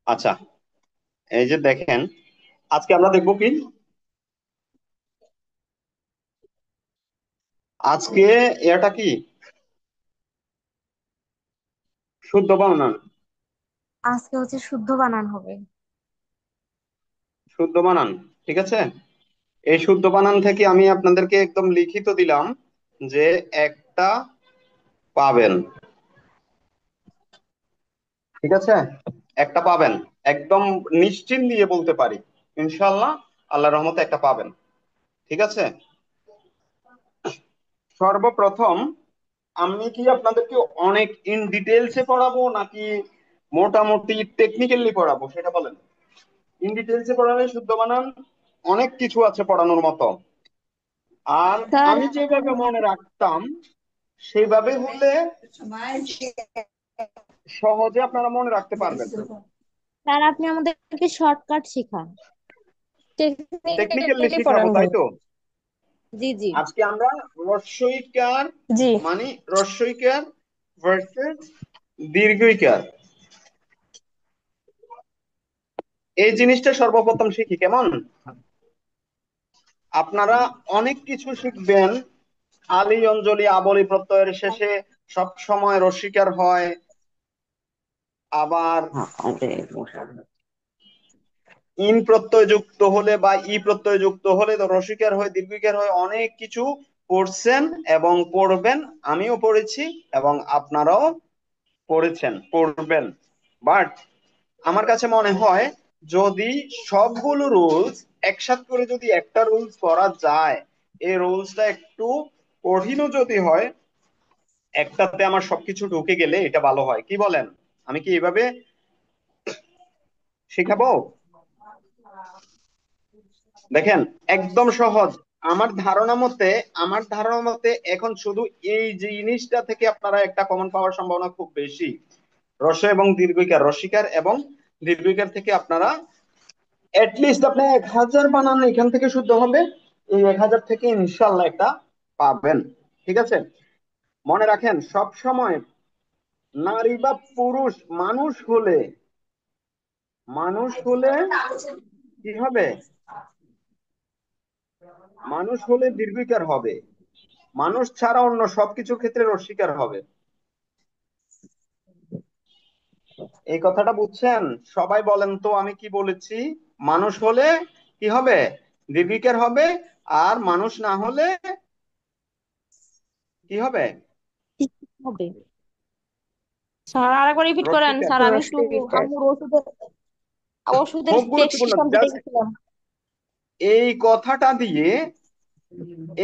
আচ্ছা, এই যে দেখেন, আজকে আমরা দেখবো কি, আজকে এটা কি শুদ্ধ বানান। আজকে হচ্ছে শুদ্ধ বানান হবে। শুদ্ধ বানান, ঠিক আছে। এই শুদ্ধ বানান থেকে আমি আপনাদেরকে একদম লিখিত দিলাম যে একটা পাবেন, ঠিক আছে। একটা পাবেন, একদম নিশ্চিন্ত দিয়ে বলতে পারি, ইনশাল্লাহ আল্লাহর রহমতে একটা পাবেন, ঠিক আছে। সর্বপ্রথম আমি কি আপনাদেরকে অনেক ইন ডিটেলসে পড়াবো নাকি মোটামুটি টেকনিক্যালি পড়াবো সেটা বলেন। ইন ডিটেলসে পড়ালে শুদ্ধ বানান অনেক কিছু আছে পড়ানোর মতো, আর স্যার আমি যেভাবে মনে রাখতাম সেইভাবে হলে সহজে আপনারা মনে রাখতে পারবেন। স্যার আপনি আমাদেরকে শর্টকাট শেখান, টেকনিক্যাল টেকনিক্যালি থেকে শিখাবো, পড়ানো তাই হয়। তো। জি জি। আজকে আমরা রস্বইকার জি। মানে রস্বইকার ভার্সেস দীর্ঘইকার, এই জিনিসটা সর্বপ্রথম শিখি, কেমন? আপনারা অনেক কিছু শিখবেন। আলী অঞ্জলি আবলি প্রত্যয়ের শেষে সব সময় রস্বইকার হয়, আবার ইন প্রত্যয় যুক্ত হলে বা ই প্রত্যয় যুক্ত হলে তো রসিকার হয়, দীর্ঘিকার হয়, অনেক কিছু পড়ছেন এবং পড়বেন। আমিও পড়েছি এবং আপনারাও পড়েছেন, পড়বেন। বাট আমার কাছে মনে হয় যদি সবগুলো রুলস একসাথে করে যদি একটা রুলস করা যায়, এই রুলসটা একটু কঠিনও যদি হয়, একটাতে আমার সবকিছু ঢুকে গেলে এটা ভালো হয়, কি বলেন? আমি কি এইভাবে শেখাবো? দেখেন, একদম সহজ। আমার ধারণা মতে এখন শুধু এই জিনিসটা থেকে আপনারা একটা কমন পাওয়ার সম্ভাবনা খুব বেশি। রস্য এবং দীর্ঘিকার, রসিকার এবং দীর্ঘিকার থেকে আপনারা লিস্ট আপনি 1000 বানান এখান থেকে শুদ্ধ হবে। এই 1000 থেকে ইনশাল্লাহ একটা পাবেন, ঠিক আছে। মনে রাখেন সব সময় নারী বা পুরুষ মানুষ হলে কি হবে? মানুষ হলে দীর্ঘিকার হবে, মানুষ ছাড়া অন্য সবকিছু ক্ষেত্রে অস্বীকার হবে। এই কথাটা বুঝছেন? সবাই বলেন তো আমি কি বলেছি। মানুষ হলে কি হবে? দীর্ঘিকার হবে। আর মানুষ না হলে কি হবে? ঠিক হবে। স্যার আরেকবার রিপিট করেন রস্বীকার। স্যার, আমি একটু আম্মুর ওষুধের ওষুধের খুব গুরুত্বপূর্ণ, প্রেসক্রিপশন দিতে জাস্ট গেছিলাম। এই কথাটা দিয়ে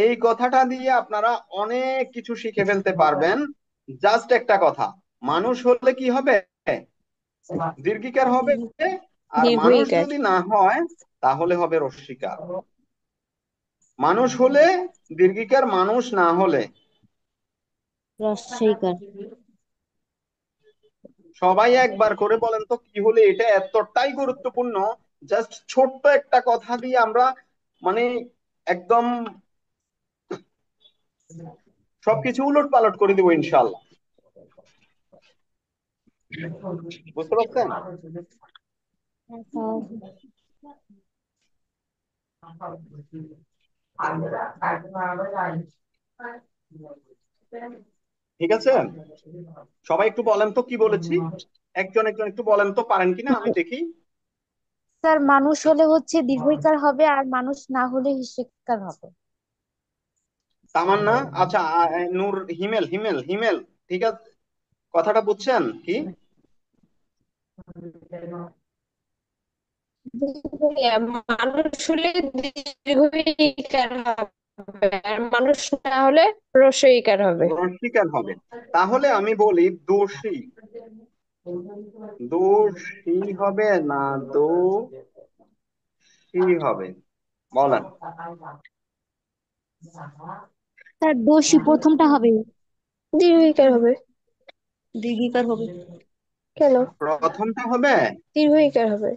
এই কথাটা দিয়ে আপনারা অনেক কিছু শিখে ফেলতে পারবেন। জাস্ট একটা কথা, মানুষ হলে কি হবে? দীর্ঘিকার হবে। আর মানুষ দীর্ঘইকার। যদি না হয় তাহলে হবে রস্বীকার। মানুষ হলে দীর্ঘিকার, মানুষ না হলে। রস্বইকার। সবাই একবার করে বলেন তো কি হলে, এটা এতটাই গুরুত্বপূর্ণ। জাস্ট ছোট্ট একটা কথা দিয়ে আমরা মানে একদম সবকিছু উলট পালট করে দিব ইনশাল্লাহ। বুঝতে পারছেন? হ্যাঁ, স্যার। ঠিক আছে, সবাই একটু বলেন তো কি বলেছি। একজন একজন একটু বলেন তো, পারেন কিনা আমি দেখি। স্যার মানুষ হলে হচ্ছে দীর্ঘইকার হবে আর মানুষ না হলে হ্রস্বইকার হবে। তামান্না, আচ্ছা, নূর, হিমেল হিমেল হিমেল, ঠিক আছে, কথাটা বুঝছেন কি? মানুষ হলে দীর্ঘইকার হবে আর মানুষ না হলে হ্রস্বইকার হবে। রসিকার হবে। তাহলে আমি বলি দোষী, দোষী হবে না দোষী হবে, বলেন। স্যার দোষী প্রথমটা হবে। দীর্ঘইকার হবে। দীর্ঘিকার হবে। কেন? প্রথমটা হবে। দীর্ঘইকার হবে।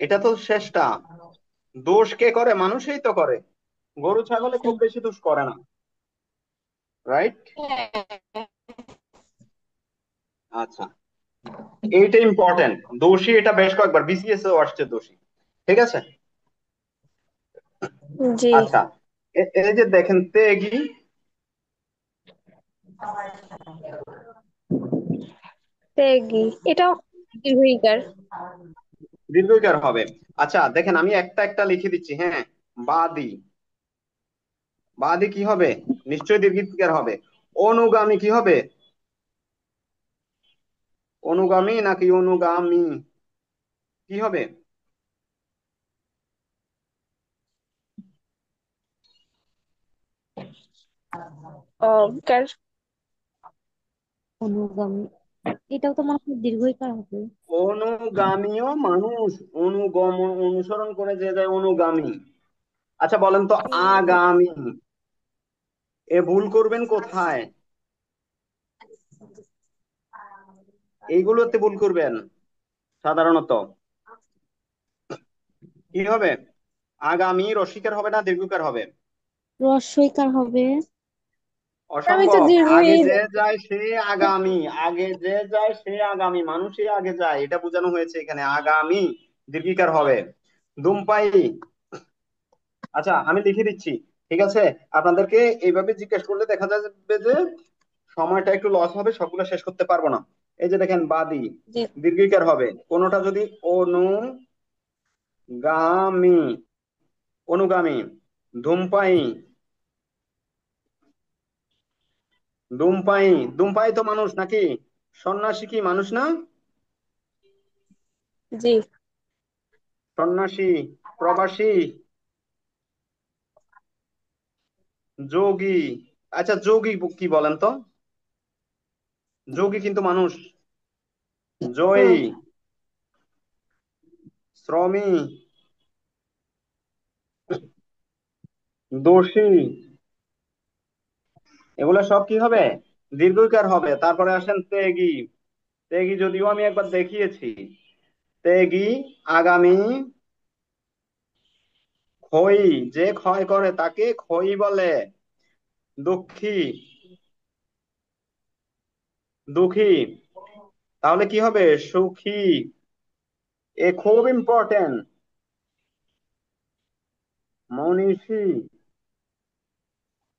এটা তো শেষটা। দোষ কে করে? মানুষই তো করে। গরু ছাগলে খুব বেশি দোষ করে না, রাইট? হ্যাঁ। আচ্ছা, এইটা ইম্পর্টেন্ট। দোষী এটা বেশ কয়েকবার বিসিএস এও আসছে দোষী। ঠিক আছে। জি। আচ্ছা, এই যে দেখেন তেগি, ত্যাগী, এটাও দীর্ঘইকার। দীর্ঘইকার হবে। আচ্ছা দেখেন, আমি একটা একটা লিখে দিচ্ছি, হ্যাঁ। বাদী, বাদী কি হবে? নিশ্চয়ই দীর্ঘিকার হবে। অনুগামী কি হবে? অনুগামী নাকি অনুগামী, কি হবে? কার অনুগামী, এটাও তো মনে হয় দীর্ঘইকার হবে। অনুগামীও মানুষ, অনুগম, অনুসরণ করে যে যায় অনুগামী। আচ্ছা বলেন তো, আগামী, এ ভুল করবেন কোথায়? এইগুলোতে ভুল করবেন সাধারণত। কি হবে? আগামী রসিকার হবে না দীর্ঘকার হবে? রস্বইকার হবে। আমি তো অসম্ভব। দীর্ঘই। আগে যে যায় সে আগামী, আগে যে যায় সে আগামী, মানুষই আগে যায়, এটা বোঝানো হয়েছে এখানে। আগামী দীর্ঘিকার হবে। ধূমপায়ী। আচ্ছা আমি লিখে দিচ্ছি, ঠিক আছে? আপনাদেরকে এইভাবে জিজ্ঞেস করলে দেখা যাবে যে সময়টা একটু লস হবে, সবগুলো শেষ করতে পারবো না। এই যে দেখেন, বাদী জি। দীর্ঘিকার হবে কোনোটা যদি অনুগামী, অনুগামী। ধূমপায়ী, ধূমপায়ী, ধূমপায়ী তো মানুষ নাকি? সন্ন্যাসী কি মানুষ না? জি। সন্ন্যাসী, প্রবাসী, যোগী। আচ্ছা যোগী কি বলেন তো? যোগী কিন্তু মানুষ। জয়ী, হুম। শ্রমী, দোষী, এগুলো সব কি হবে? দীর্ঘইকার হবে। তারপরে আসেন ত্যাগী। ত্যাগী যদিও আমি একবার দেখিয়েছি। ত্যাগী আগামী, ক্ষয়ী, যে ক্ষয় করে তাকে ক্ষয়ী বলে। দুঃখী, দুঃখী, তাহলে কি হবে? সুখী। এ খুব ইম্পর্টেন্ট। মনীষী,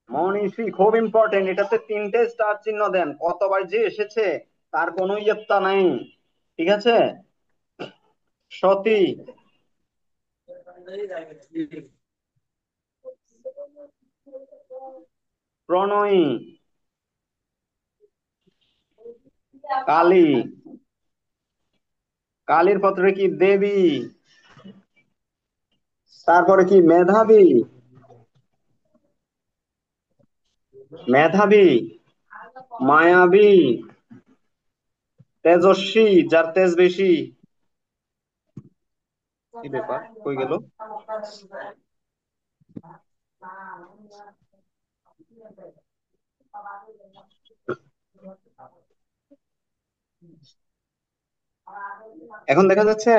মনীষী খুব ইম্পর্টেন্ট। এটাতে তিনটে স্টার চিহ্ন দেন, কতবার যে এসেছে তার কোনো ইয়ত্তা নাই। ঠিক আছে। সতী, প্রণয়ী, কালী, কালীর পত্রে কি দেবী। তারপরে কি মেধাবী, মেধাবী, মায়াবী, তেজস্বী, যার তেজ বেশি। কি ব্যাপার, কই গেল? এখন দেখা যাচ্ছে?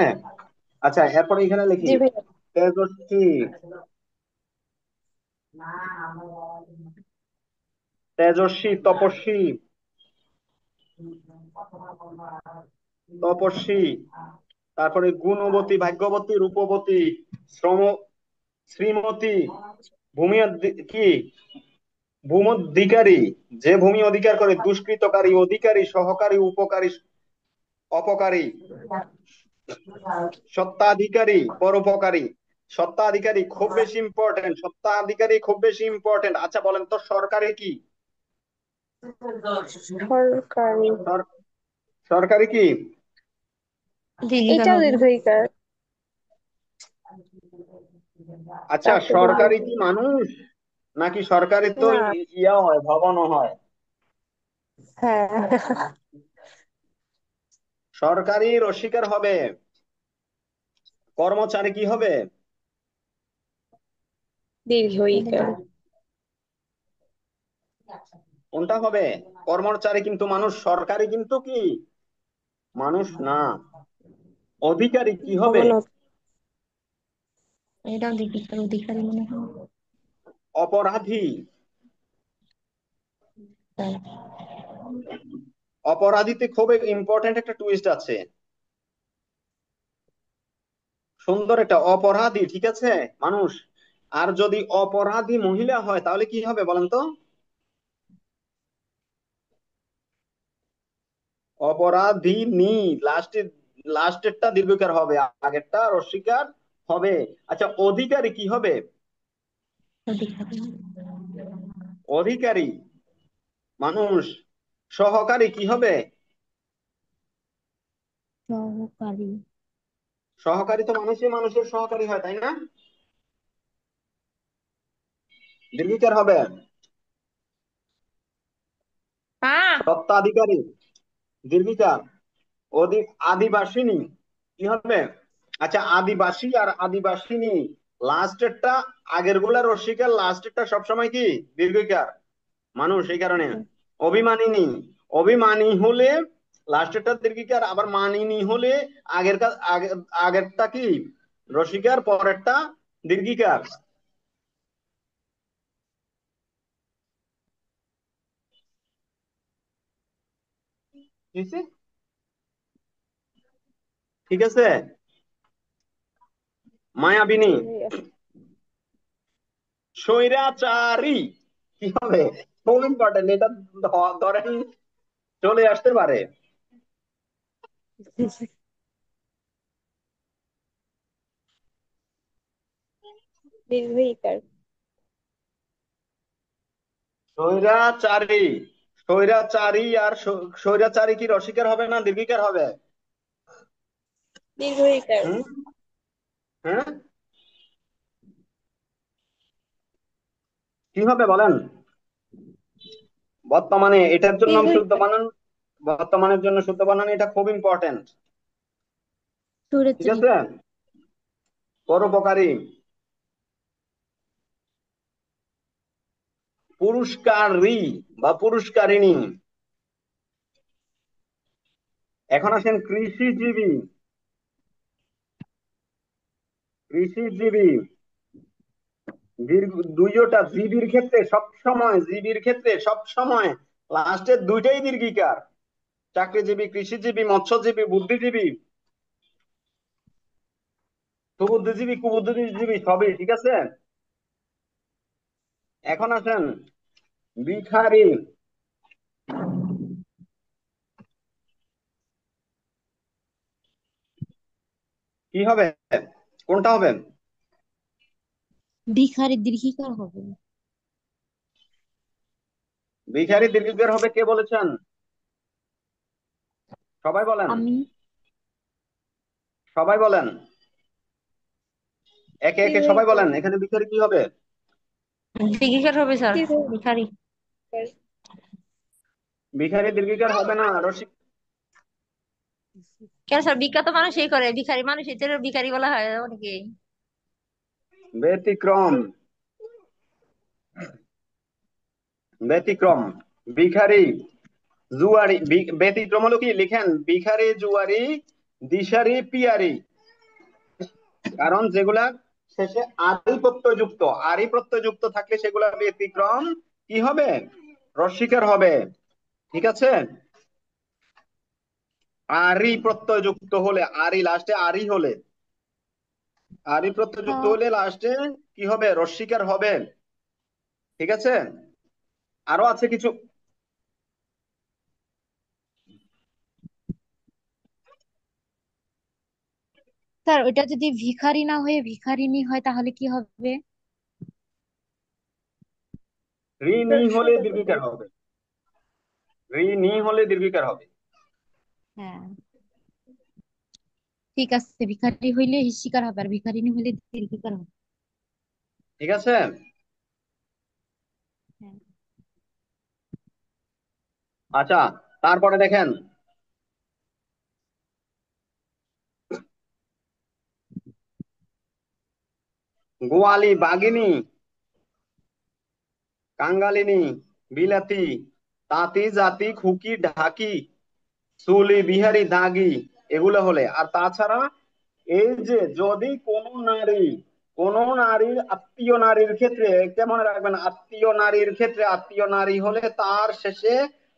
আচ্ছা এরপরে এখানে লিখি, জি ভাইয়া। তেজস্বী, তেজস্বী, তপস্বী, তপস্বী। তারপরে গুণবতী, ভাগ্যবতী, রূপবতী, শ্রম, শ্রীমতী, ভূমি কি, ভূমধিকারী, যে ভূমি অধিকার করে, দুষ্কৃতকারী, অধিকারী, সহকারী, উপকারী, অপকারী, সত্ত্বাধিকারী, পরোপকারী। সত্ত্বাধিকারী খুব বেশি ইম্পর্টেন্ট, সত্ত্বাধিকারী খুব বেশি ইম্পর্টেন্ট। আচ্ছা বলেন তো, সরকারি কি? সরকারি, সর- সরকারি কি? দীর্ঘিকার এটাও হবে দীর্ঘইকার। আচ্ছা তারপর সরকারি কি মানুষ নাকি? সরকারি তো না। ইয়া হয়, ভবনও হয়। হ্যাঁ। সরকারি অস্বীকার হবে। কর্মচারী কি হবে? দীর্ঘইকার। কোনটা হবে? কর্মচারী কিন্তু মানুষ, সরকারি কিন্তু কি মানুষ না। অধিকারী কি হবে? অবনত, এটাও দীর্ঘিকার, অধিকারী মনে হয়। অপরাধী। স্যার অপরাধীতে খুব ইম্পর্টেন্ট একটা টুইস্ট আছে, সুন্দর একটা অপরাধী, ঠিক আছে মানুষ। আর যদি অপরাধী মহিলা হয় তাহলে কি হবে বলেন তো? অপরাধিনী। লাস্টের লাস্টেরটা দীর্ঘকার হবে, আগেরটা রস্বীকার হবে। আচ্ছা, অধিকারী কি হবে? অধিকারী। অধিকারী মানুষ। সহকারী কি হবে? সহকারী। সহকারী তো মানুষই মানুষের সহকারী হয়, তাই না? দীর্ঘিকার হবে। হ্যাঁ। সত্ত্বাধিকারী দীর্ঘিকার। আদিবাসিনী কি হবে? আচ্ছা, আদিবাসী আর আদিবাসিনী, লাস্টেরটা আগের গুলা রস্বীকার, লাস্টেরটা সবসময় কি দীর্ঘিকার মানুষ, এই কারণে। অভিমানিনী, অভিমানী হলে লাস্টেরটা দীর্ঘিকার, আবার মানিনী হলে আগেরটা কি রস্বীকার, পরেরটা দীর্ঘিকার। ঠিক আছে, ঠিক আছে। মায়াবিনী, স্বৈরাচারী কি হবে? খুব ইম্পর্টেন্ট এটা, ধরেন চলে আসতে পারে। নির্ভীকার। স্বৈরাচারী, স্বৈরাচারী আর স্বৈরাচারী কি রসিকার হবে না দীর্ঘিকার হবে? নির্ভীকার। হুম, হ্যাঁ, কি হবে বলেন? বর্তমানে এটার জন্য আমি শুদ্ধ নির্ভীকার। বানান, বর্তমানের জন্য শুদ্ধ বানান, এটা খুব ইম্পর্টেন্ট। ঠিক সুরচারী। আছে। পরোপকারী, পুরস্কারী বা পুরস্কারিণী। এখন আসেন কৃষিজীবী। কৃষিজীবী দুইটা জীবির ক্ষেত্রে সব সময় লাস্টের দুইটাই দীর্ঘিকার। চাকরিজীবী, কৃষিজীবী, মৎস্যজীবী, বুদ্ধিজীবী, সুবুদ্ধিজীবী, কুবুদ্ধিজীবী সবই, ঠিক আছে। এখন আসেন ভিখারি। কি হবে? কোনটা হবে? ভিখারি দীর্ঘিকার হবে। ভিখারি দীর্ঘিকার হবে, কে বলেছেন? সবাই বলেন, আমি। সবাই বলেন, একে একে সবাই নির্ভীকার। বলেন, এখানে ভিখারি কি হবে? দীর্ঘিকার হবে স্যার। নির্ভীকার। ভিখারি। ভিখারি দীর্ঘিকার হবে না, রসিক। কেন স্যার, বিখ্যাত মানুষ এই করে, ভিখারি মানুষ এদের ভিখারি বলা হয় অনেকে। ব্যতিক্রম, ব্যতিক্রম, ভিখারি, জুয়ারি। ব্যতিক্রম হলো কি, লিখেন ভিখারি, জুয়ারি, দিশারি, পিয়ারি। কারণ যেগুলা শেষে আরি প্রত্যয় যুক্ত, আরি প্রত্যয় যুক্ত থাকলে সেগুলা ব্যতিক্রম কি হবে? রস্বীকার হবে। ঠিক আছে। আরি প্রত্যয় যুক্ত হলে, আরি লাস্টে আরি হলে, আরি প্রত্যয় যুক্ত হ্যাঁ হলে লাস্টে কি হবে? রস্বীকার হবে। ঠিক আছে। আরো আছে কিছু। স্যার, ওইটা যদি ভিখারি না হয়ে ভিখারিনী হয় তাহলে কি হবে? ঋণী হলে দীর্ঘিকার হবে, ঋণী হলে দীর্ঘিকার হবে। হ্যাঁ, ঠিক আছে, ভিখারি হইলে হিস্যিকার হবে আর ভিখারিনী হইলে দীর্ঘিকার হবে। ঠিক আছে। হ্যাঁ। আচ্ছা, তারপরে দেখেন, গোয়ালি, বাগিনী, কাঙ্গালিনী, বিলাতি, তাঁতি, জাতি, খুকি, ঢাকি, চুলি, বিহারি, দাগি, এগুলো হলে। আর তাছাড়া এই যে যদি কোনো নারী কোন নারীর আত্মীয় নারীর ক্ষেত্রে, কেমন রাখবেন, আত্মীয় নারীর ক্ষেত্রে আত্মীয় নারী হলে তার শেষে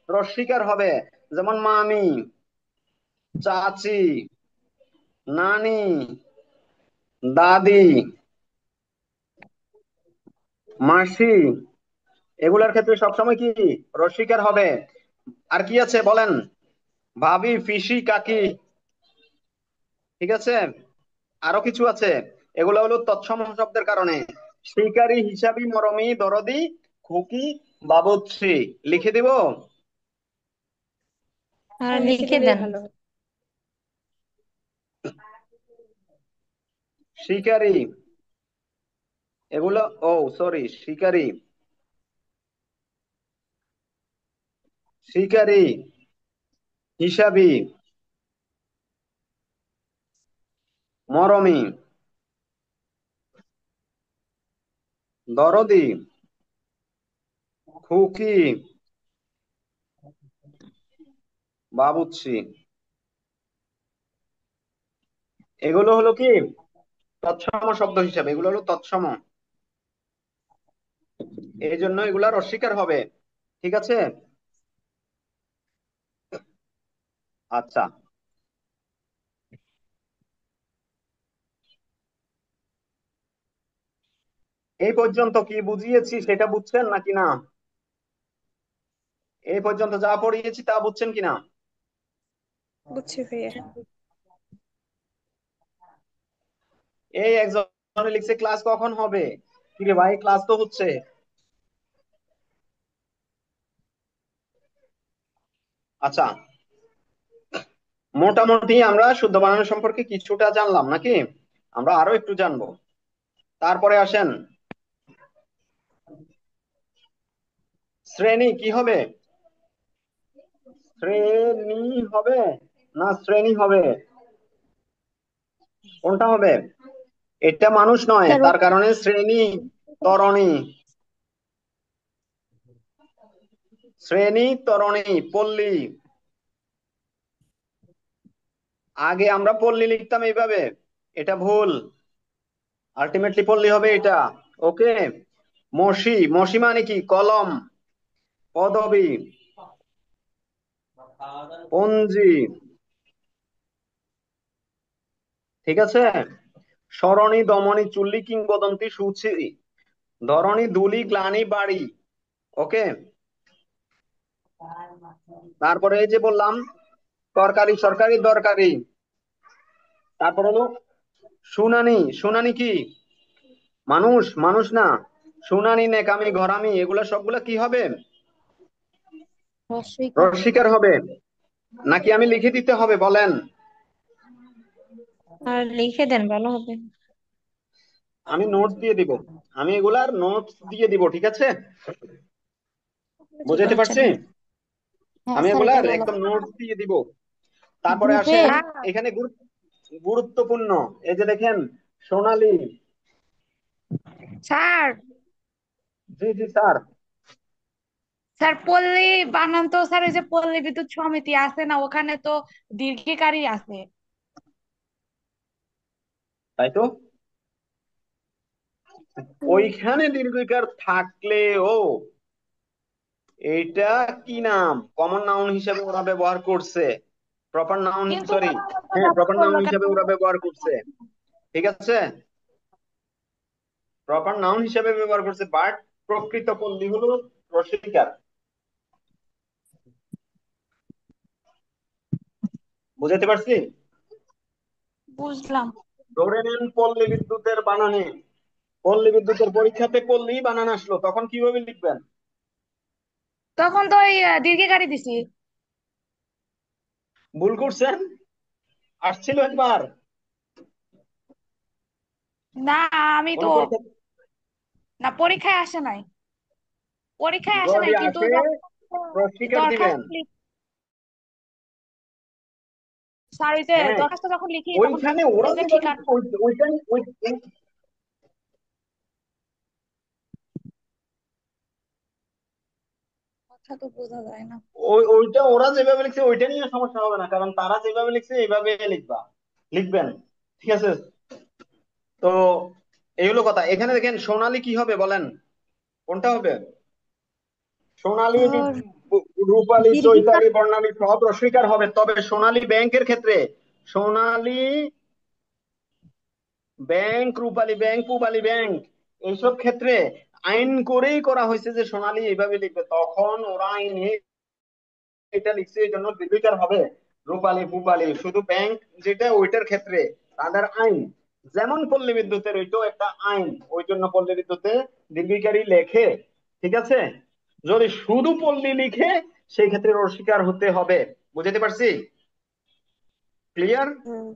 রস্বীকার হবে। যেমন মামি, চাচি, নানি, দাদি, মাসি, এগুলার ক্ষেত্রে সবসময় কি রস্বীকার হবে। আর কি আছে বলেন? ভাবি, পিসি, কাকি, ঠিক আছে। আরো কিছু আছে, এগুলো হলো তৎসম শব্দের কারণে। শিকারী, হিসাবি, মরমী, দরদি, খুকি, বাবুর্চি। লিখে দিব? আর স্যার লিখে লিখে দিলেই দেন। ভালো হয়। শিকারী, এগুলো, ও সরি, শিকারী, শিকারী, হিসাবি, মরমী, দরদি, খুকি, বাবুর্চি। এগুলো হলো কি তৎসম শব্দ হিসাবে, এগুলো হলো তৎসম, এই জন্য এগুলার অস্বীকার হবে। ঠিক আছে। আচ্ছা, এই পর্যন্ত কি বুঝিয়েছি সেটা বুঝছেন নাকি না? এই পর্যন্ত যা পড়িয়েছি তা বুঝছেন কিনা? বুঝছি ভাইয়া। এই একজনে লিখছে ক্লাস কখন হবে। কিরে ভাই, ক্লাস তো হচ্ছে। আচ্ছা, মোটামুটি আমরা শুদ্ধ বানান সম্পর্কে কিছুটা জানলাম নাকি? আমরা আরো একটু জানবো। তারপরে আসেন, শ্রেণী কি হবে? শ্রেণী হবে না শ্রেণী হবে? কোনটা হবে? এটা মানুষ নয়, স্যার তার কারণে শ্রেণী, তরণী, শ্রেণী, তরণী, পল্লী। আগে আমরা পল্লী লিখতাম এইভাবে, এটা ভুল। আলটিমেটলি পল্লী হবে এটা। ওকে। মসি, মসি মানে কি? কলম, পদবী, পঞ্জি, ঠিক আছে। সরণি, দমনি, চুল্লি, কিংবদন্তি, সূচি, ধরণী, ধুলি, গ্লানি, বাড়ি। ওকে। তারপরে এই যে বললাম তরকারি, সরকারি, দরকারি। তারপর হলো শুনানি, শুনানি কি? মানুষ, মানুষ না। শুনানি, নেকামি, ঘরামি, এগুলা সবগুলা কি হবে? রস্বইকার। রস্বীকার হবে। নাকি আমি লিখে দিতে হবে বলেন? আর লিখে দেন ভালো হবে। আমি নোটস দিয়ে দিব, আমি এগুলার নোটস দিয়ে দিব, ঠিক আছে। বুঝাইতে আচ্ছা পারছি? দেন। হ্যাঁ আমি স্যার এগুলার এটাই ভালো একদম হয়। নোটস দিয়ে দিব। তারপরে গ্রুপে আসেন, এখানে গুরুত্বপূর্ণ, এই যে দেখেন, সোনালী। স্যার জি জি স্যার। স্যার পল্লী বানান তো স্যার, ওই যে পল্লী বিদ্যুৎ সমিতি আছে না, ওখানে তো দীর্ঘিকারই আছে। তাই তো, ওইখানে দীর্ঘিকার থাকলেও এইটা কি নাম, কমন নাউন হিসেবে ওরা ব্যবহার করছে। প্রপার নাউন, কিন্তু সরি, ওরা হয়তো হ্যাঁ ব্যবহার প্রপার নাউন করলো কেন? হিসেবে ওরা ব্যবহার করছে। ঠিক আছে, প্রপার নাউন হিসেবে ব্যবহার করছে, বাট প্রকৃত পল্লী হলো রসিকার। বুঝাতে পারছি? বুঝলাম। ধরে নেন পল্লী বিদ্যুতের বানানে, পল্লী বিদ্যুতের পরীক্ষাতে পল্লী বানান আসলো, তখন কিভাবে লিখবেন? তখন তো ওই দীর্ঘিকারই দিছি। ভুল করছেন, আসছিল একবার না, আমি কোন তো পরীক্ষা? না, পরীক্ষায় আসে নাই। পরীক্ষায় আসে যদি নাই কিন্তু আসে যখন রসিকার দিবেন। দরখাস্ত স্যার ওই যে হ্যাঁ, দরখাস্ত যখন লিখি তখন ওইখানে ওরা ওই যে যেভাবে ঠিকানা। লিখছে, ওইখানে কথা তো বোঝা যায় না। ওইটা ওরা যেভাবে লিখছে ওইটা নিয়ে সমস্যা হবে না, কারণ তারা যেভাবে লিখছে এইভাবে লিখবেন। ঠিক আছে। তো এই হলো কথা। এখানে দেখেন সোনালী কি হবে বলেন, কোনটা হবে? সোনালী, স্যার রূপালী, দীর্ঘিকার। চৈতালি, বর্ণালী সব রস্বীকার হবে, তবে সোনালী ব্যাংকের ক্ষেত্রে, সোনালী ব্যাংক, রূপালী ব্যাংক, পূবালী ব্যাংক, এইসব ক্ষেত্রে আইন করেই করা হয়েছে যে সোনালী এইভাবে লিখবে, তখন ওরা আইনে এটা লিখছে, এই জন্য দীর্ঘিকার হবে রূপালী পূবালী। শুধু ব্যাংক যেটা ওইটার ক্ষেত্রে তাদের আইন, যেমন পল্লী বিদ্যুতের ওইটাও একটা আইন, ওই জন্য পল্লী বিদ্যুতে দীর্ঘিকারই লেখে। ঠিক আছে, যদি শুধু পল্লী লিখে সেই ক্ষেত্রে রস্বীকার হতে হবে। বুঝতে পারছি? ক্লিয়ার? হুম।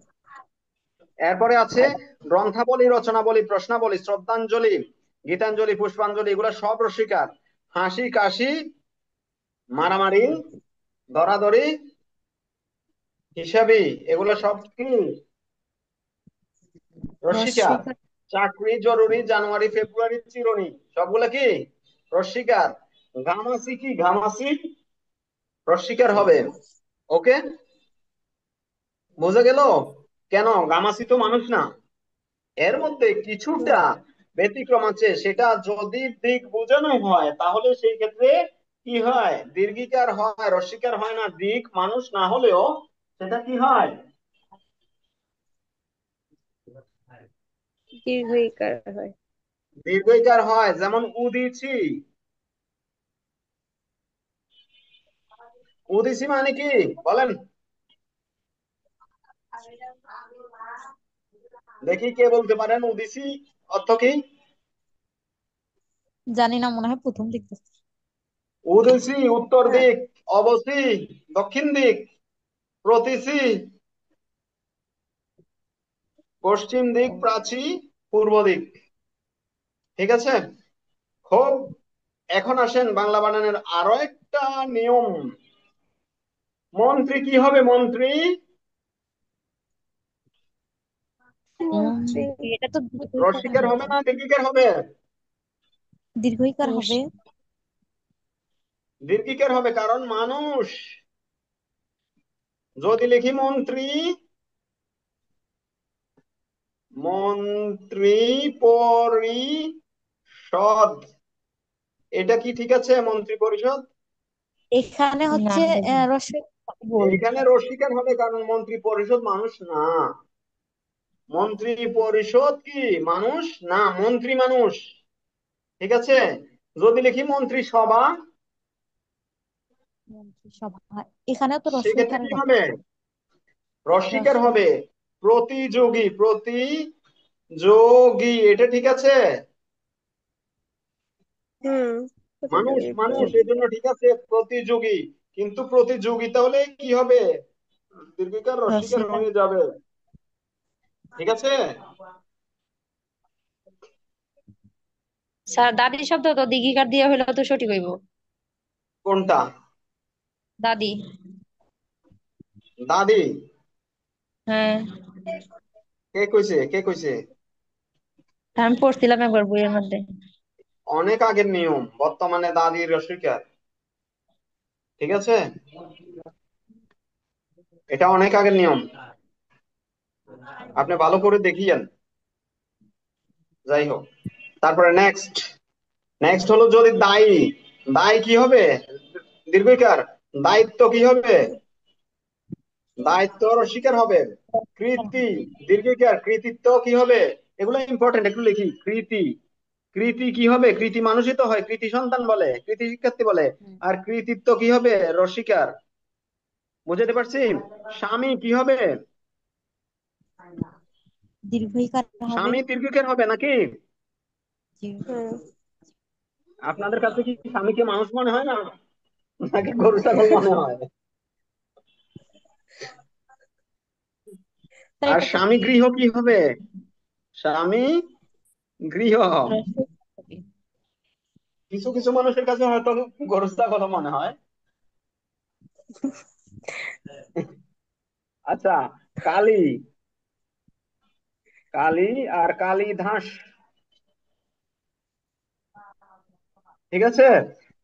এরপরে আছে গ্রন্থাবলী, রচনাবলী, প্রশ্নাবলী, শ্রদ্ধাঞ্জলি, গীতাঞ্জলি, পুষ্পাঞ্জলি, এগুলো সব রস্বীকার। হাসি, কাশি, মারামারি, ধরাধরি, হিসাবি, এগুলো সব কি রস্বীকার। রস্বীকার। চাকরি, জরুরি, জানুয়ারি, ফেব্রুয়ারি, চিরুনি, সবগুলা কি রস্বীকার। ঘামাসি কি, ঘামাসি রস্বীকার হবে। ওকে, বোঝা গেল? কেন? ঘামাসি তো মানুষ না। এর মধ্যে কিছুটা ব্যতিক্রম আছে, সেটা যদি দিক বোঝানো হয় তাহলে সেই ক্ষেত্রে কি হয়, দীর্ঘিকার হয়, রস্বীকার হয় না। দিক মানুষ না হলেও সেটা কি হয়, দীর্ঘিকার হয়। দীর্ঘইকার হয়। যেমন উদিছি, উদিছি মানে কি বলেন দেখি, কে বলতে পারেন উদিছি অর্থ কি? জানি না, মনে হয় প্রথম দেখতেছি। উদিছি উত্তর হ্যাঁ। দিক, অবসি দক্ষিণ দিক, প্রতিসি পশ্চিম দিক, প্রাচী পূর্ব দিক। ঠিক আছে, খুব। এখন আসেন বাংলা বানানের আরো একটা নিয়ম। মন্ত্রী কি হবে? মন্ত্রী মন্ত্রী। এটা তো দীর্ঘইকার রস্বীকার হবে। হবে না দীর্ঘিকার হবে? দীর্ঘইকার হবে। রস- দীর্ঘিকার হবে, কারণ মানুষ। যদি লিখি মন্ত্রী, মন্ত্রী পরিষদ, এটা কি ঠিক আছে? মন্ত্রী পরিষদ, এখানে না, হচ্ছে রস্বই ভুল। এখানে রস্বীকার হবে, কারণ মন্ত্রী পরিষদ মানুষ না। মন্ত্রী পরিষদ কি মানুষ না, মন্ত্রী মানুষ। ঠিক আছে, যদি লিখি মন্ত্রী সভা, মন্ত্রিসভা, এখানেও তো সেক্ষেত্রে রস্বইকার কি হবে। হবে? রস্বীকার রস্বই। হবে। প্রতিযোগী, প্রতিযোগী, এটা ঠিক আছে। হুম। মানুষ, প্রতিযোগী মানুষ, এই জন্য ঠিক আছে প্রতিযোগী। কিন্তু প্রতিযোগিতা হলে কি হবে, দীর্ঘিকার রস্বীকার রস্বইকার। হয়ে যাবে। ঠিক আছে, স্যার দাদি শব্দ তো দীঘিকার দিয়ে হইলে তো সঠিক হইব। কোনটা? দাদি। দাদি? হ্যাঁ, কে কইছে, কে কইছে? আমি পড়ছিলাম একবার বইয়ের মধ্যে। অনেক আগের নিয়ম, বর্তমানে দাদির রস্বীকার। ঠিক আছে, এটা অনেক আগের নিয়ম, আপনি ভালো করে দেখিয়েন। যাই হোক, তারপরে নেক্সট, নেক্সট হলো যদি দায়ী, দায়ী কি হবে? দীর্ঘিকার। দায়িত্ব কি হবে? দায়িত্ব রস্বীকার হবে। কৃতি, দীর্ঘিকার। কৃতিত্ব কি হবে? এগুলো ইম্পর্টেন্ট, একটু লিখি। কৃতি, কৃতি কি হবে? কৃতি মানুষই তো হয়, কৃতি সন্তান বলে, কৃতি শিক্ষার্থী বলে। আর কৃতিত্ব কি হবে? রস্বীকার। বুঝতে পারছি? স্বামী কি হবে? দীর্ঘইকার হবে। স্বামী দীর্ঘিকার হবে নাকি? হুম। আপনাদের কাছে কি স্বামীকে মানুষ মনে হয় না, নাকি গরু ছাগল মনে হয়? স্যার আর এটা তো স্বামী গৃহ কি হবে? স্বামী গৃহ। রস্বই হবে। কিছু কিছু মানুষের কাছে হয়তো গরু ছাগল মনে হয়। আচ্ছা, কালী, কালী আর কালিদাস, ঠিক আছে।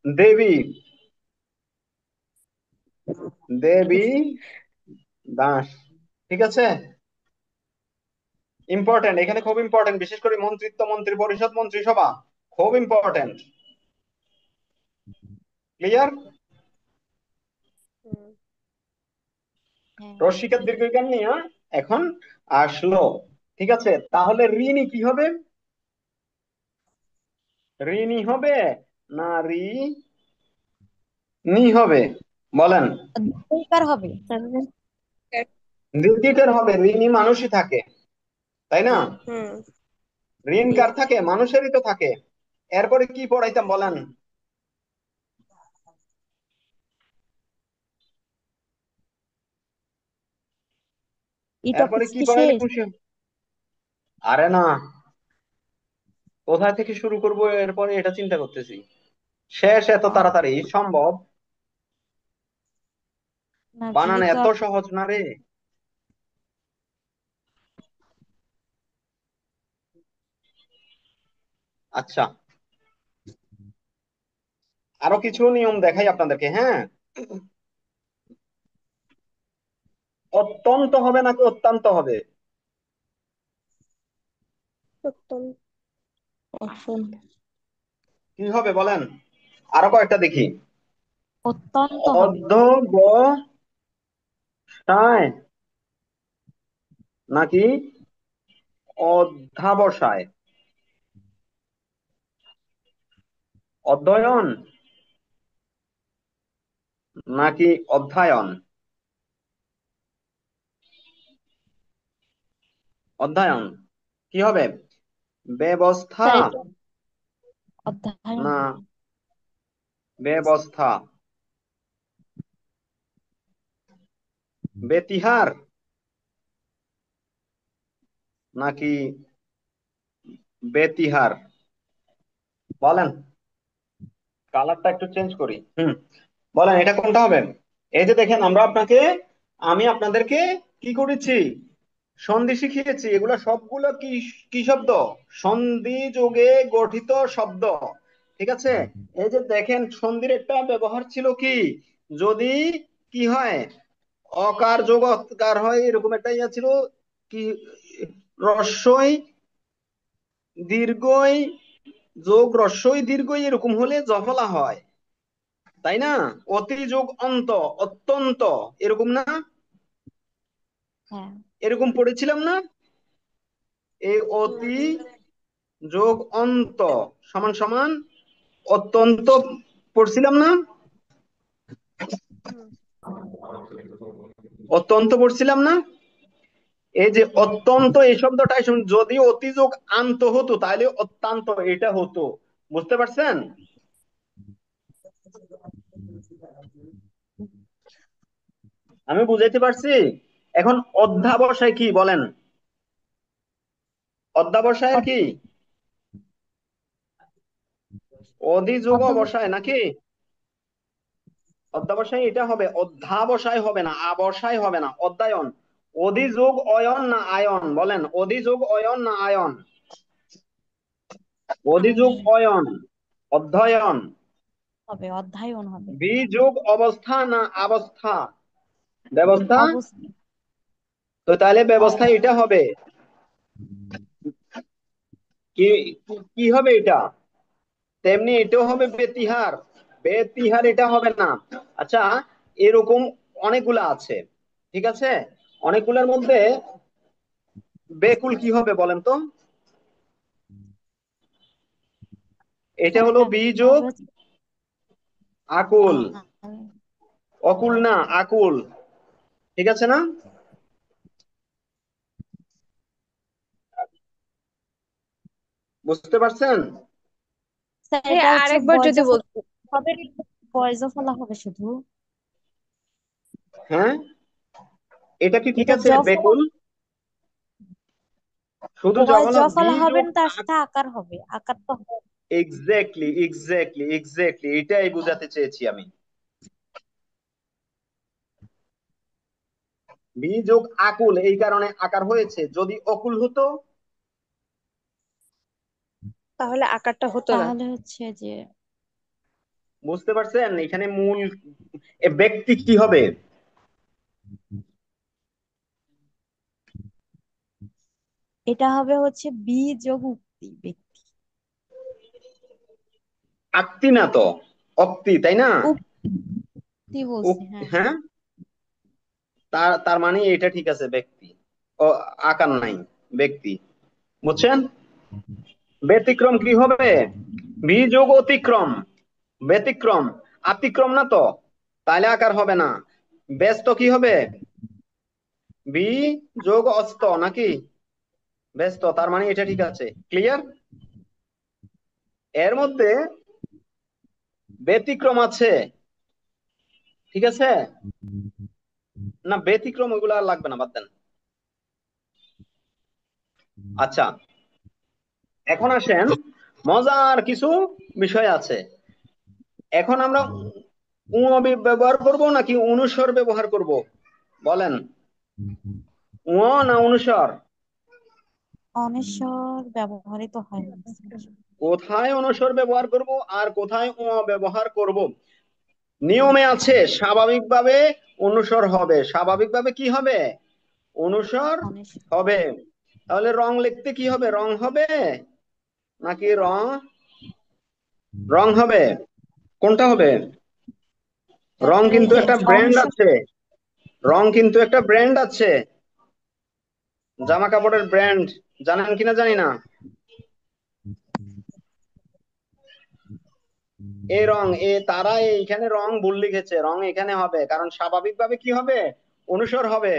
দেবী, দেবী দাস, ঠিক আছে। ইম্পর্টেন্ট, এখানে খুব ইম্পর্টেন্ট, বিশেষ করে মন্ত্রিত্ব, মন্ত্রী পরিষদ, মন্ত্রিসভা, খুব ইম্পর্টেন্ট। ক্লিয়ার? হুম। হ্যাঁ রস্যিকার দীর্ঘিকার নিয়ে এখন আসলো। ঠিক আছে, তাহলে ঋণী কি হবে? ঋণী হবে না নি হবে বলেন? দীর্ঘইকার হবে। তাহলে দীর্ঘিকার হবে, ঋণী মানুষই থাকে, তাই না? হুম। ঋণ কার থাকে? মানুষেরই তো থাকে। এরপরে কি পড়াইতাম বলেন? এই এরপরে টপিকস কি কি পড়াইলে শেষ? খুশি হব? আরে না, কোথায় থেকে শুরু করব এরপরে এটা চিন্তা করতেছি। শেষ এত তাড়াতাড়ি সম্ভব? না বানান যেহেতু এত সহজ না রে। আচ্ছা, আরো কিছু নিয়ম দেখাই আপনাদেরকে, হ্যাঁ? অত্যন্ত হবে নাকি অত্যন্ত হবে? সত্যম। অপশন কি হবে বলেন? আরো কয়েকটা দেখি। অত্যন্ত হবে। অধ্যবসায় নাকি অধ্যাবসায়? অধ্যয়ন নাকি অধ্যায়ন? অধ্যায়ন। কি হবে? ব্যবস্থা স্যার এটা অধ্যয়ন না হবে। ব্যবস্থা? বেতিহার নাকি বেতিহার বলেন? কালারটা একটু চেঞ্জ করি। বলেন এটা কোনটা হবে? এই যে দেখেন, আমি আপনাদেরকে কি করেছি? সন্ধি শিখিয়েছি। এগুলা সবগুলো কি কি শব্দ? সন্ধি যোগে গঠিত শব্দ। ঠিক আছে, এই যে দেখেন সন্ধির একটা ব্যবহার ছিল কি, যদি কি হয়, অকার যোগ অকার হয়, এরকম একটা ইয়া ছিল কি, রস্বই দীর্ঘই যোগ রস্বই দীর্ঘই এরকম হলে জফলা হয়, তাই না? অতি যোগ অন্ত, অত্যন্ত, এরকম না? হ্যাঁ এরকম পড়েছিলাম না? এই হুম। অতি যোগ অন্ত সমান সমান অত্যন্ত পড়ছিলাম না? হুম। অত্যন্ত পড়ছিলাম না? এই যে অত্যন্ত এই শব্দটা যদি অতিযোগ আন্ত হতো তাহলে অত্যন্ত এটা হতো। বুঝতে পারছেন? আমি বুঝাইতে পারছি? এখন অধ্যাবসায় কি বলেন? অধ্যাবসায়ের কি? অধিযোগ অবসায় অধ্যবসায়। নাকি? অধ্যাবসায় এটা হবে, অধ্যাবসায় হবে না, আবসায় হবে না, অধ্যায়ন। অধিযোগ অয়ন না আয়ন বলেন? অধিযোগ অয়ন না আয়ন? অধিযোগ আয়ন অয়ন, অধ্যয়ন। হবে, অধ্যয়ন হবে। বিযোগ অবস্থা না অবস্থা? ব্যবস্থা। অবস্থা। তো তাহলে ব্যবস্থা এটা হবে কি? কি হবে এটা? তেমনি এটাও হবে বেতিহার। বেতিহার এটা হবে না। আচ্ছা, এরকম অনেকগুলা আছে, ঠিক আছে? অনেকগুলার মধ্যে বেকুল কি হবে বলেন তো? এটা স্যার হলো এটা বিযোগ হবে হচ্ছে আকুল। আল- অকুল না, আকুল। ঠিক আছে না? বুঝতে পারছেন? স্যার ভাইয়া এটা হচ্ছে আরেকবার বয়েজ যদি অফ বলতেন। হবে, বয়েজ অফ ফলা হবে শুধু। হ্যাঁ, এটা কি ঠিক এটা আছে? জফলা, বেকুল শুধু বয়েজ জফলা জফলা হবে বিযোগ। না, তার সাথে আকার হবে, আকার তো হবে। এক্স্যাক্টলি, এক্স্যাক্টলি, এক্স্যাক্টলি, এটাই বোঝাতে চেয়েছি আমি। বিযোগ আকুল এই কারণে আকার হয়েছে, যদি অকুল হতো তাহলে আকারটা হতো না। তাহলে হচ্ছে যে বুঝতে পারছেন? এখানে মূল ব্যক্তি কি হবে? এটা হবে হচ্ছে বি যোগ উক্তি ব্যক্তি। আক্তি না তো, অক্তি, তাই না? উক্তি বলছি, হ্যাঁ। হ্যাঁ, তার তার মানে এটা ঠিক আছে, ব্যক্তি। ও, আকার নাই, ব্যক্তি। বুঝছেন? ব্যতিক্রম কি হবে? বি যোগ অতিক্রম। ব্যতিক্রম, অতিক্রম না তো, তাহলে আকার হবে না। ব্যস্ত কি হবে? বি যোগ অস্ত, নাকি? ব্যস্ত, তার মানে এটা ঠিক আছে। ক্লিয়ার? এর মধ্যে ব্যতিক্রম আছে, ঠিক আছে? না, ব্যতিক্রম ওগুলা আর লাগবে না, বাদ দেন। আচ্ছা, এখন আসেন, মজার কিছু বিষয় আছে। এখন আমরা ব্যবহার করব নাকি অনুস্বর ব্যবহার করব, বলেন? না অনুস্বর? অনেশ্বর ব্যবহৃত হয় না স্যার। কোথায় অনুস্বর ব্যবহার করব আর কোথায় ব্যবহার করব? নিয়মে আছে স্বাভাবিকভাবে অনুস্বর হবে, স্বাভাবিকভাবে কি হবে? অনুস্বর অনেশ্বর। হবে। তাহলে রং লিখতে কি হবে? রং হবে নাকি রং? রং হবে। কোনটা হবে? রং তাহলে কিন্তু যে একটা ব্র্যান্ড অনেশ্বর। আছে, রং কিন্তু একটা ব্র্যান্ড আছে, জামা কাপড়ের ব্র্যান্ড, জানেন কিনা জানি না। এই রং, তারা এইখানে রং ভুল লিখেছে, রং এখানে হবে, কারণ স্বাভাবিকভাবে কি হবে? অনুস্বর হবে,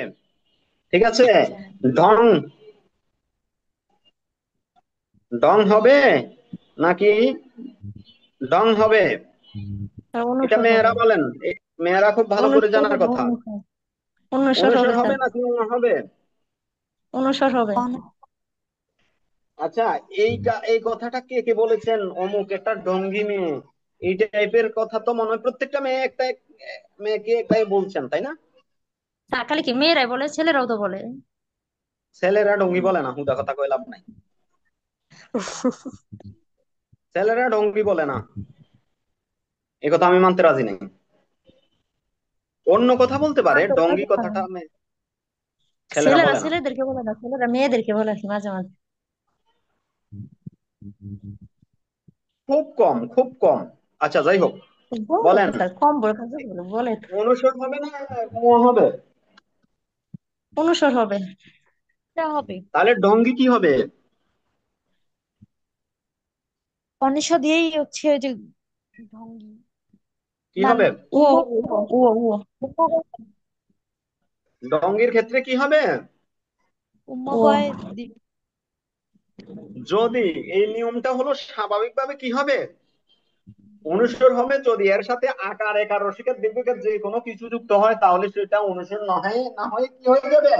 ঠিক আছে? ঢং, ডং হবে নাকি ডং হবে? আর এটা অনুস্বর মেয়েরা হবে। বলেন, মেয়েরা খুব ভালো করে অনুস্বর জানার হবে, কথা। অনুস্বর। অনুস্বর অনুস্বর হবে হবে স্যার। নাকি হবে? অনুস্বর হবে। আচ্ছা, এই কথাটা কে কে বলেছেন? অমুক একটা ডঙ্গি মেয়ে, এই টাইপের কথা তো মনে হয় প্রত্যেকটা মেয়ে একটা মেয়েকে একটাই বলছেন, তাই না? স্যার খালি কি মেয়েরাই বলে, ছেলেরাও তো বলে। ছেলেরা ডঙ্গি বলে না, হুদা কথা কই লাভ নাই। ছেলেরা ডঙ্গি বলে না, এ কথা আমি মানতে রাজি নাই। অন্য কথা বলতে পারে, ডঙ্গি কথাটা ছেলেরা ছেলেরা বলে না। ছেলেদেরকে বলে না, ছেলেরা মেয়েদেরকে বলে আর কি মাঝে মাঝে। খুব কম, খুব কম। আচ্ছা, যাই হোক, বলে বলেন। তো স্যার, কম বলে কাজে বলে, বলে তো। অনুসর হবে না হবে? অনুস্বর হবে। এটা হবে। তাহলে ডঙ্গি কি হবে? অনেশ্বর দিয়েই হচ্ছে ওই যে ঢঙ্গি। কি না, হবে? ও উম ও ও ডঙ্গির ক্ষেত্রে কি হবে? ও উম্মভয় যদি এই নিয়মটা হলো স্বাভাবিকভাবে কি হবে? অনুসর হবে। যদি এর সাথে আকার, একার, রসিকার, দীর্ঘিকার যে কোনো কিছু যুক্ত হয়, তাহলে সেটা অনুসর না হয় কি হয়ে যাবে?